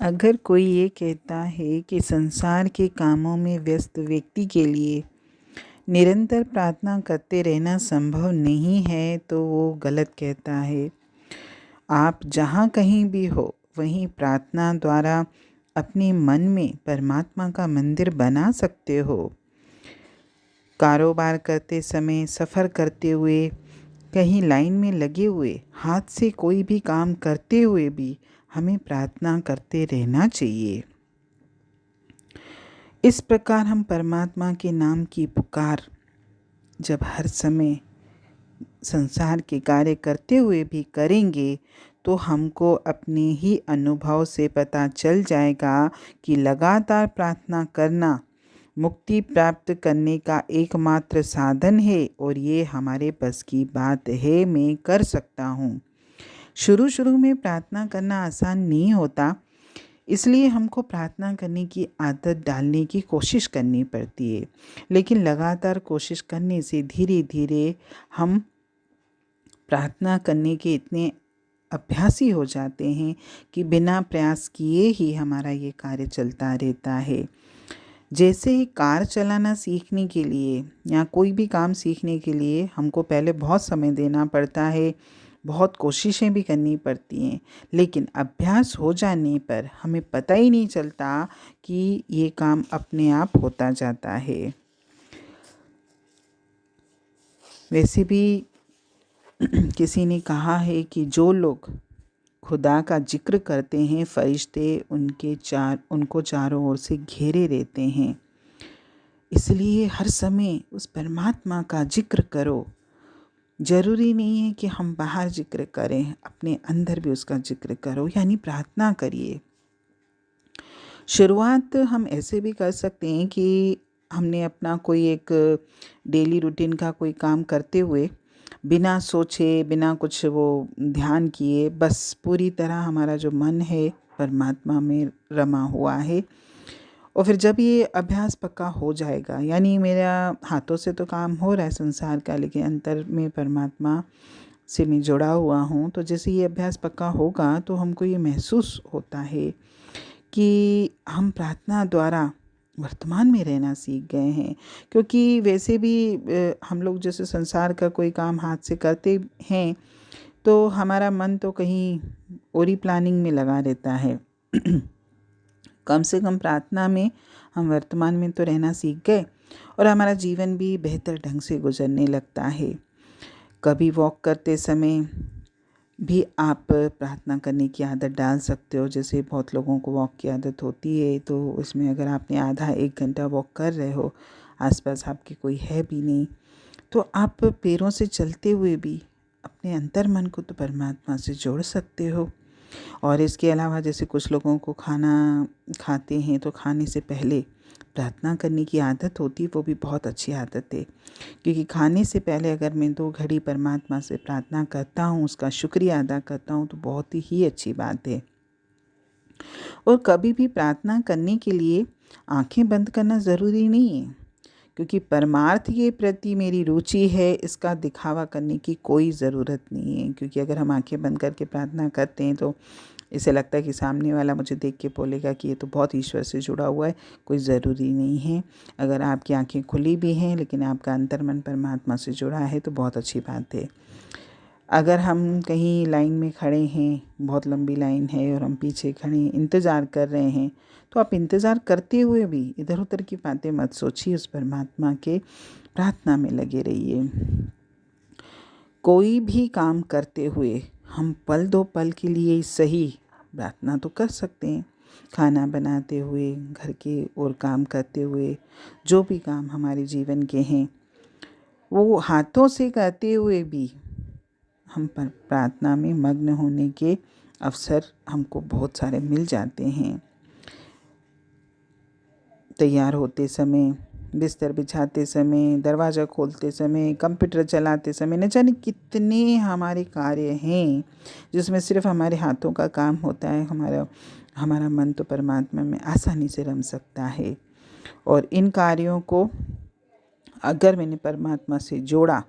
अगर कोई ये कहता है कि संसार के कामों में व्यस्त व्यक्ति के लिए निरंतर प्रार्थना करते रहना संभव नहीं है तो वो गलत कहता है। आप जहाँ कहीं भी हो वहीं प्रार्थना द्वारा अपने मन में परमात्मा का मंदिर बना सकते हो। कारोबार करते समय, सफ़र करते हुए, कहीं लाइन में लगे हुए, हाथ से कोई भी काम करते हुए भी हमें प्रार्थना करते रहना चाहिए। इस प्रकार हम परमात्मा के नाम की पुकार जब हर समय संसार के कार्य करते हुए भी करेंगे तो हमको अपने ही अनुभव से पता चल जाएगा कि लगातार प्रार्थना करना मुक्ति प्राप्त करने का एकमात्र साधन है और ये हमारे बस की बात है, मैं कर सकता हूँ। शुरू शुरू में प्रार्थना करना आसान नहीं होता, इसलिए हमको प्रार्थना करने की आदत डालने की कोशिश करनी पड़ती है। लेकिन लगातार कोशिश करने से धीरे धीरे हम प्रार्थना करने के इतने अभ्यासी हो जाते हैं कि बिना प्रयास किए ही हमारा ये कार्य चलता रहता है। जैसे कार चलाना सीखने के लिए या कोई भी काम सीखने के लिए हमको पहले बहुत समय देना पड़ता है, बहुत कोशिशें भी करनी पड़ती हैं, लेकिन अभ्यास हो जाने पर हमें पता ही नहीं चलता कि ये काम अपने आप होता जाता है। वैसे भी किसी ने कहा है कि जो लोग खुदा का जिक्र करते हैं, फरिश्ते उनको चारों ओर से घेरे रहते हैं। इसलिए हर समय उस परमात्मा का जिक्र करो। ज़रूरी नहीं है कि हम बाहर जिक्र करें, अपने अंदर भी उसका जिक्र करो, यानी प्रार्थना करिए। शुरुआत हम ऐसे भी कर सकते हैं कि हमने अपना कोई एक डेली रूटीन का कोई काम करते हुए बिना सोचे, बिना कुछ वो ध्यान किए, बस पूरी तरह हमारा जो मन है परमात्मा में रमा हुआ है। और फिर जब ये अभ्यास पक्का हो जाएगा, यानी मेरा हाथों से तो काम हो रहा है संसार का, लेकिन अंतर में परमात्मा से मैं जुड़ा हुआ हूँ, तो जैसे ये अभ्यास पक्का होगा तो हमको ये महसूस होता है कि हम प्रार्थना द्वारा वर्तमान में रहना सीख गए हैं। क्योंकि वैसे भी हम लोग जैसे संसार का कोई काम हाथ से करते हैं तो हमारा मन तो कहीं और ही प्लानिंग में लगा रहता है। कम से कम प्रार्थना में हम वर्तमान में तो रहना सीख गए और हमारा जीवन भी बेहतर ढंग से गुजरने लगता है। कभी वॉक करते समय भी आप प्रार्थना करने की आदत डाल सकते हो। जैसे बहुत लोगों को वॉक की आदत होती है, तो उसमें अगर आपने आधा 1 घंटा वॉक कर रहे हो, आसपास आपके कोई है भी नहीं, तो आप पैरों से चलते हुए भी अपने अंतर मन को तो परमात्मा से जोड़ सकते हो। और इसके अलावा जैसे कुछ लोगों को खाना खाते हैं तो खाने से पहले प्रार्थना करने की आदत होती है, वो भी बहुत अच्छी आदत है। क्योंकि खाने से पहले अगर मैं 2 घड़ी परमात्मा से प्रार्थना करता हूँ, उसका शुक्रिया अदा करता हूँ, तो बहुत ही अच्छी बात है। और कभी भी प्रार्थना करने के लिए आंखें बंद करना ज़रूरी नहीं है, क्योंकि परमार्थ के प्रति मेरी रुचि है, इसका दिखावा करने की कोई ज़रूरत नहीं है। क्योंकि अगर हम आंखें बंद करके प्रार्थना करते हैं तो इसे लगता है कि सामने वाला मुझे देख के बोलेगा कि ये तो बहुत ईश्वर से जुड़ा हुआ है। कोई ज़रूरी नहीं है। अगर आपकी आंखें खुली भी हैं लेकिन आपका अंतर्मन परमात्मा से जुड़ा है तो बहुत अच्छी बात है। अगर हम कहीं लाइन में खड़े हैं, बहुत लंबी लाइन है और हम पीछे खड़े हैं, इंतज़ार कर रहे हैं, तो आप इंतज़ार करते हुए भी इधर उधर की बातें मत सोचिए, उस परमात्मा के प्रार्थना में लगे रहिए। कोई भी काम करते हुए हम पल दो पल के लिए सही प्रार्थना तो कर सकते हैं। खाना बनाते हुए, घर के और काम करते हुए, जो भी काम हमारे जीवन के हैं वो हाथों से करते हुए भी हम पर प्रार्थना में मग्न होने के अवसर हमको बहुत सारे मिल जाते हैं। तैयार होते समय, बिस्तर बिछाते समय, दरवाज़ा खोलते समय, कंप्यूटर चलाते समय, न जाने कितने हमारे कार्य हैं जिसमें सिर्फ हमारे हाथों का काम होता है। हमारा मन तो परमात्मा में आसानी से रम सकता है। और इन कार्यों को अगर मैंने परमात्मा से जोड़ा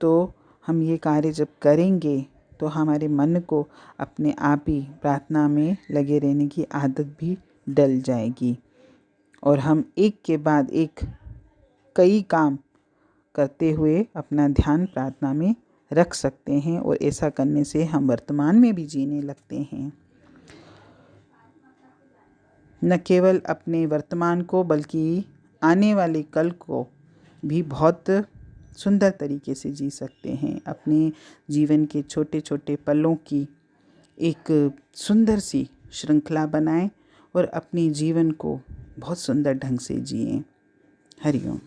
तो हम ये कार्य जब करेंगे तो हमारे मन को अपने आप ही प्रार्थना में लगे रहने की आदत भी डल जाएगी और हम एक के बाद एक कई काम करते हुए अपना ध्यान प्रार्थना में रख सकते हैं और ऐसा करने से हम वर्तमान में भी जीने लगते हैं। न केवल अपने वर्तमान को बल्कि आने वाले कल को भी बहुत सुंदर तरीके से जी सकते हैं। अपने जीवन के छोटे छोटे पलों की एक सुंदर सी श्रृंखला बनाएं और अपने जीवन को बहुत सुंदर ढंग से जिएं। हरि ओम।